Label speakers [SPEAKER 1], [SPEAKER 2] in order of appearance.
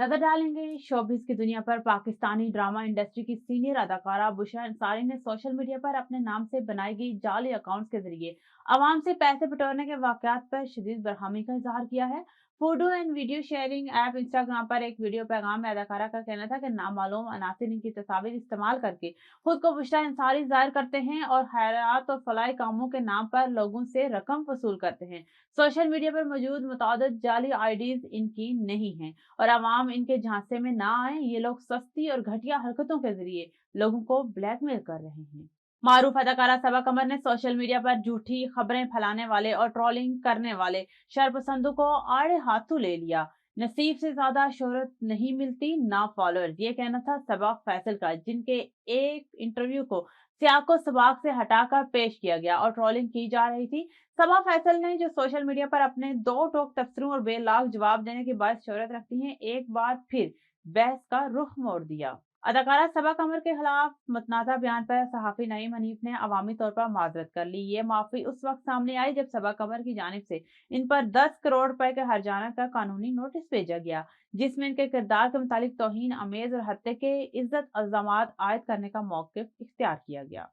[SPEAKER 1] नजर डालेंगे शोबिस की दुनिया पर। पाकिस्तानी ड्रामा इंडस्ट्री की सीनियर अदाकारा बुशरा अंसारी ने सोशल मीडिया पर अपने नाम से बनाई गई जाली अकाउंट्स के जरिए आवाम से पैसे बटोरने के वाकयात पर शदीद बरहमी का इजहार किया है। Photo and video sharing app Instagram पर एक वीडियो पैगाम में अदाकारा का कहना था कि नामालूम अनासिर इनकी तस्वीर इस्तेमाल करके खुद को बुशरा अंसारी जाहिर करते हैं और खैरात और फलाही कामों के नाम पर लोगों से रकम वसूल करते हैं। सोशल मीडिया पर मौजूद मुतादिद जाली आईडीज इनकी नहीं हैं और आवाम इनके झांसे में ना आए। ये लोग सस्ती और घटिया हरकतों के जरिए लोगों को ब्लैकमेल कर रहे हैं। मारूफ अदाकारा सबा कमर ने सोशल मीडिया पर झूठी खबरें फैलाने वाले और ट्रोलिंग करने वाले शरपसंदों को आड़े हाथों ले लिया। नसीब से ज्यादा शोहरत नहीं मिलती ना फॉलोअर्स, ये कहना था सबा फैसल का, जिनके एक इंटरव्यू को सियाको सबाक से हटाकर पेश किया गया और ट्रोलिंग की जा रही थी। सबा फैसल ने, जो सोशल मीडिया पर अपने दो टोक तबसरों और बेलाग जवाब देने के बाद शोहरत रखती हैं, एक बार फिर बहस का रुख मोड़ दिया। अदाकारा सबा कमर के खिलाफ मतनाज़ा बयान पर सहाफी नईम हनीफ ने अवामी तौर पर माजरत कर ली। ये माफी उस वक्त सामने आई जब सबा कमर की जानिब से इन पर 10 करोड़ रुपए के हर्जाना का कानूनी नोटिस भेजा गया, जिसमें इनके किरदार के मुतालिक तौहीन आमेज और हत्या के इज्जत अल्जामात आयद करने का मौक़िफ़ इख्तियार किया गया।